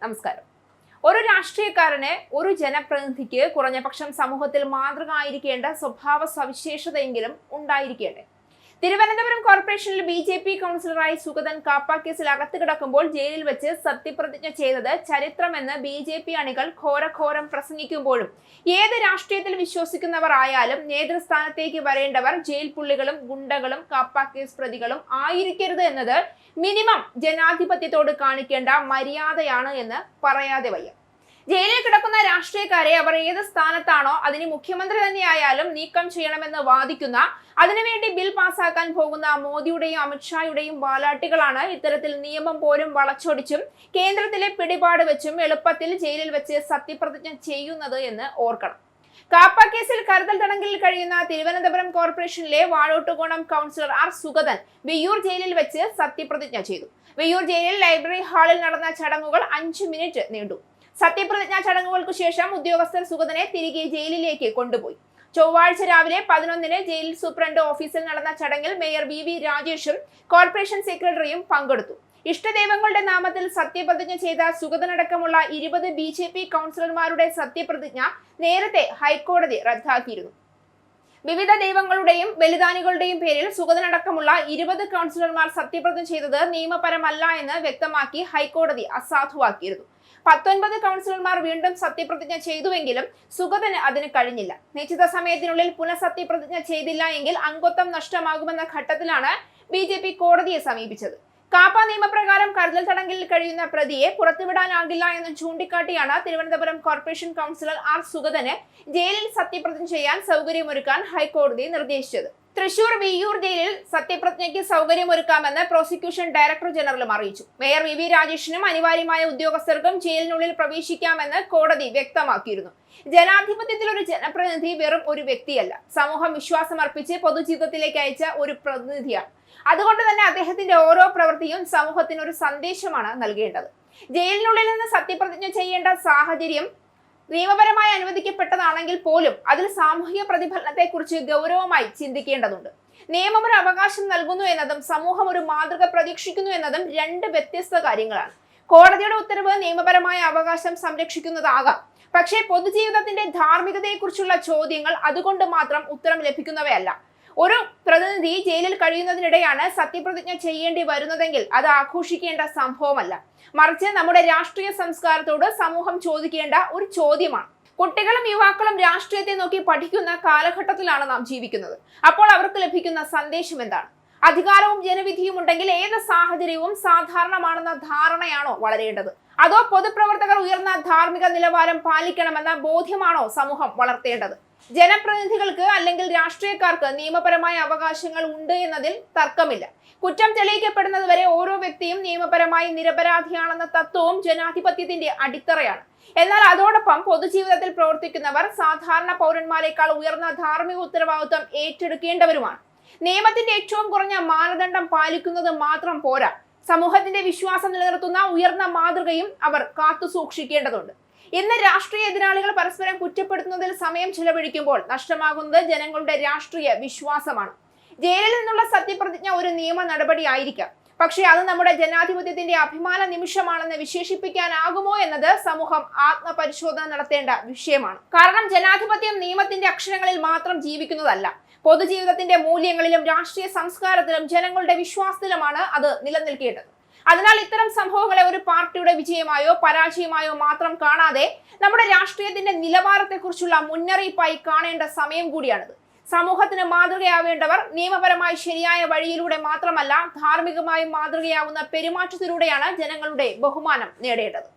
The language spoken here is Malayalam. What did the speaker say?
നമസ്കാരം. ഒരു രാഷ്ട്രീയക്കാരന് ഒരു ജനപ്രതിനിധിക്ക് കുറഞ്ഞപക്ഷം സമൂഹത്തിൽ മാതൃക ആയിരിക്കേണ്ട സ്വഭാവ സവിശേഷതയെങ്കിലും ഉണ്ടായിരിക്കേണ്ടേ? തിരുവനന്തപുരം കോർപ്പറേഷനിൽ BJP കൗൺസിലറായി സുഗതൻ കാപ്പ കേസിൽ അകത്ത് കിടക്കുമ്പോൾ ജയിലിൽ വെച്ച് സത്യപ്രതിജ്ഞ ചെയ്തത് ചരിത്രമെന്ന് BJP അണികൾ ഘോരഘോരം പ്രസംഗിക്കുമ്പോഴും ഏത് രാഷ്ട്രീയത്തിൽ വിശ്വസിക്കുന്നവർ ആയാലും നേതൃസ്ഥാനത്തേക്ക് വരേണ്ടവർ ജയിൽ പുള്ളികളും ഗുണ്ടകളും കാപ്പ കേസ് പ്രതികളും ആയിരിക്കരുത് എന്നത് മിനിമം ജനാധിപത്യത്തോട് കാണിക്കേണ്ട മര്യാദയാണ് എന്ന് പറയാതെ വയ്യ. ജയിലിൽ കിടക്കുന്ന രാഷ്ട്രീയക്കാരെ അവർ ഏത് സ്ഥാനത്താണോ അതിന് മുഖ്യമന്ത്രി തന്നെയായാലും നീക്കം ചെയ്യണമെന്ന് വാദിക്കുന്ന, അതിനുവേണ്ടി ബിൽ പാസ്സാക്കാൻ പോകുന്ന മോദിയുടെയും അമിത്ഷായുടെയും വാലാട്ടികളാണ് ഇത്തരത്തിൽ നിയമം പോലും വളച്ചൊടിച്ചും കേന്ദ്രത്തിലെ പിടിപാട് വെച്ചും എളുപ്പത്തിൽ ജയിലിൽ വെച്ച് സത്യപ്രതിജ്ഞ ചെയ്യുന്നത് എന്ന് ഓർക്കണം. കാപ്പ കേസിൽ കരുതൽ തടങ്കലിൽ കഴിയുന്ന തിരുവനന്തപുരം കോർപ്പറേഷനിലെ വാഴോട്ടുകോണം കൗൺസിലർ ആർ സുഗതൻ വിയ്യൂർ ജയിലിൽ വെച്ച് സത്യപ്രതിജ്ഞ ചെയ്തു. വിയ്യൂർ ജയിലിൽ ലൈബ്രറി ഹാളിൽ നടന്ന ചടങ്ങുകൾ 5 മിനിറ്റ് നീണ്ടു. സത്യപ്രതിജ്ഞാ ചടങ്ങുകൾക്ക് ശേഷം ഉദ്യോഗസ്ഥർ സുഗതനെ തിരികെ ജയിലിലേക്ക് കൊണ്ടുപോയി. ചൊവ്വാഴ്ച രാവിലെ 11-ന് ജയിൽ സൂപ്രണ്ട് ഓഫീസിൽ നടന്ന ചടങ്ങിൽ മേയർ VV രാജേഷും കോർപ്പറേഷൻ സെക്രട്ടറിയും പങ്കെടുത്തു. ഇഷ്ടദൈവങ്ങളുടെ നാമത്തിൽ സത്യപ്രതിജ്ഞ ചെയ്ത സുഗതനടക്കമുള്ള 20 BJP കൗൺസിലർമാരുടെ സത്യപ്രതിജ്ഞ നേരത്തെ ഹൈക്കോടതി റദ്ദാക്കിയിരുന്നു. വിവിധ ദൈവങ്ങളുടെയും ബലിദാനികളുടെയും പേരിൽ സുഗതനടക്കമുള്ള 20 കൗൺസിലർമാർ സത്യപ്രതിജ്ഞ ചെയ്തത് നിയമപരമല്ല എന്ന് വ്യക്തമാക്കി ഹൈക്കോടതി അസാധുവാക്കിയിരുന്നു. 19 കൗൺസിലർമാർ വീണ്ടും സത്യപ്രതിജ്ഞ ചെയ്തുവെങ്കിലും സുഗതന് അതിന് കഴിഞ്ഞില്ല. നിശ്ചിത സമയത്തിനുള്ളിൽ പുനഃസത്യപ്രതിജ്ഞ ചെയ്തില്ല എങ്കിൽ അംഗത്വം നഷ്ടമാകുമെന്ന ഘട്ടത്തിലാണ് BJP കോടതിയെ സമീപിച്ചത്. കാപ്പ നിയമപ്രകാരം കരുതൽ തടങ്കലിൽ കഴിയുന്ന പ്രതിയെ പുറത്തുവിടാനാകില്ല എന്ന് ചൂണ്ടിക്കാട്ടിയാണ് തിരുവനന്തപുരം കോർപ്പറേഷൻ കൗൺസിലർ ആർ സുഗതന് ജയിലിൽ സത്യപ്രതിജ്ഞ ചെയ്യാൻ സൗകര്യമൊരുക്കാൻ ഹൈക്കോടതി നിർദ്ദേശിച്ചത്. തൃശൂർ വിയ്യൂർ ജയിലിൽ സത്യപ്രതിജ്ഞയ്ക്ക് സൗകര്യമൊരുക്കാമെന്ന് പ്രോസിക്യൂഷൻ ഡയറക്ടർ ജനറലും അറിയിച്ചു. മേയർ VV രാജേഷിനും അനിവാര്യമായ ഉദ്യോഗസ്ഥർക്കും ജയിലിനുള്ളിൽ പ്രവേശിക്കാമെന്ന് കോടതി വ്യക്തമാക്കിയിരുന്നു. ജനാധിപത്യത്തിൽ ഒരു ജനപ്രതിനിധി വെറും ഒരു വ്യക്തിയല്ല, സമൂഹം വിശ്വാസമർപ്പിച്ച് പൊതുജീവിതത്തിലേക്ക് അയച്ച ഒരു പ്രതിനിധിയാണ്. അതുകൊണ്ട് തന്നെ അദ്ദേഹത്തിന്റെ ഓരോ പ്രവൃത്തിയും സമൂഹത്തിന് ഒരു സന്ദേശമാണ് നൽകേണ്ടത്. ജയിലിനുള്ളിൽ നിന്ന് സത്യപ്രതിജ്ഞ ചെയ്യേണ്ട സാഹചര്യം നിയമപരമായി അനുവദിക്കപ്പെട്ടതാണെങ്കിൽ പോലും അതിൽ സാമൂഹിക പ്രതിഫലനത്തെക്കുറിച്ച് ഗൗരവമായി ചിന്തിക്കേണ്ടതുണ്ട്. നിയമം ഒരു അവകാശം നൽകുന്നു എന്നതും സമൂഹം ഒരു മാതൃക പ്രതീക്ഷിക്കുന്നു എന്നതും 2 വ്യത്യസ്ത കാര്യങ്ങളാണ്. കോടതിയുടെ ഉത്തരവ് നിയമപരമായ അവകാശം സംരക്ഷിക്കുന്നതാകാം, പക്ഷേ പൊതുജീവിതത്തിന്റെ ധാർമ്മികതയെക്കുറിച്ചുള്ള ചോദ്യങ്ങൾ അതുകൊണ്ട് മാത്രം ഉത്തരം ലഭിക്കുന്നവയല്ല. ഒരു പ്രതിനിധി ജയിലിൽ കഴിയുന്നതിനിടെയാണ് സത്യപ്രതിജ്ഞ ചെയ്യേണ്ടി വരുന്നതെങ്കിൽ അത് ആഘോഷിക്കേണ്ട സംഭവമല്ല, മറിച്ച് നമ്മുടെ രാഷ്ട്രീയ സംസ്കാരത്തോട് സമൂഹം ചോദിക്കേണ്ട ഒരു ചോദ്യമാണ്. കുട്ടികളും യുവാക്കളും രാഷ്ട്രീയത്തെ നോക്കി പഠിക്കുന്ന കാലഘട്ടത്തിലാണ് നാം ജീവിക്കുന്നത്. അപ്പോൾ അവർക്ക് ലഭിക്കുന്ന സന്ദേശം എന്താണ്? അധികാരവും ജനവിധിയും ഉണ്ടെങ്കിൽ ഏത് സാഹചര്യവും സാധാരണമാണെന്ന ധാരണയാണോ വളരേണ്ടത്? അതോ പൊതുപ്രവർത്തകർ ഉയർന്ന ധാർമ്മിക നിലവാരം പാലിക്കണമെന്ന ബോധ്യമാണോ സമൂഹം വളർത്തേണ്ടത്? ജനപ്രതിനിധികൾക്ക് അല്ലെങ്കിൽ രാഷ്ട്രീയക്കാർക്ക് നിയമപരമായ അവകാശങ്ങൾ ഉണ്ട് എന്നതിൽ തർക്കമില്ല. കുറ്റം തെളിയിക്കപ്പെടുന്നതുവരെ ഓരോ വ്യക്തിയും നിയമപരമായി നിരപരാധിയാണെന്ന തത്വവും ജനാധിപത്യത്തിന്റെ അടിത്തറയാണ്. എന്നാൽ അതോടൊപ്പം പൊതുജീവിതത്തിൽ പ്രവർത്തിക്കുന്നവർ സാധാരണ പൗരന്മാരെക്കാൾ ഉയർന്ന ധാർമ്മിക ഉത്തരവാദിത്വം ഏറ്റെടുക്കേണ്ടവരുമാണ്. നിയമത്തിന്റെ ഏറ്റവും കുറഞ്ഞ മാനദണ്ഡം പാലിക്കുന്നത് മാത്രം പോരാ, സമൂഹത്തിന്റെ വിശ്വാസം നിലനിർത്തുന്ന ഉയർന്ന മാതൃകയും അവർ കാത്തുസൂക്ഷിക്കേണ്ടതുണ്ട്. ഇന്ന് രാഷ്ട്രീയ എതിരാളികൾ പരസ്പരം കുറ്റപ്പെടുത്തുന്നതിൽ സമയം ചെലവഴിക്കുമ്പോൾ നഷ്ടമാകുന്നത് ജനങ്ങളുടെ രാഷ്ട്രീയ വിശ്വാസമാണ്. ജയിലിൽ നിന്നുള്ള സത്യപ്രതിജ്ഞ ഒരു നിയമ നടപടി ആയിരിക്കാം, പക്ഷേ അത് നമ്മുടെ ജനാധിപത്യത്തിന്റെ അഭിമാന നിമിഷമാണെന്ന് വിശേഷിപ്പിക്കാനാകുമോ എന്നത് സമൂഹം ആത്മപരിശോധന നടത്തേണ്ട വിഷയമാണ്. കാരണം ജനാധിപത്യം നിയമത്തിന്റെ അക്ഷരങ്ങളിൽ മാത്രം ജീവിക്കുന്നതല്ല, പൊതുജീവിതത്തിന്റെ മൂല്യങ്ങളിലും രാഷ്ട്രീയ സംസ്കാരത്തിലും ജനങ്ങളുടെ വിശ്വാസത്തിലുമാണ് അത് നിലനിൽക്കേണ്ടത്. അതിനാൽ ഇത്തരം സംഭവങ്ങളെ ഒരു പാർട്ടിയുടെ വിജയമായോ പരാജയമായോ മാത്രം കാണാതെ നമ്മുടെ രാഷ്ട്രീയത്തിന്റെ നിലവാരത്തെക്കുറിച്ചുള്ള മുന്നറിയിപ്പായി കാണേണ്ട സമയം കൂടിയാണിത്. സമൂഹത്തിന് മാതൃകയാവേണ്ടവർ നിയമപരമായി ശരിയായ വഴിയിലൂടെ മാത്രമല്ല, ധാർമ്മികമായും മാതൃകയാവുന്ന പെരുമാറ്റത്തിലൂടെയാണ് ജനങ്ങളുടെ ബഹുമാനം നേടേണ്ടത്.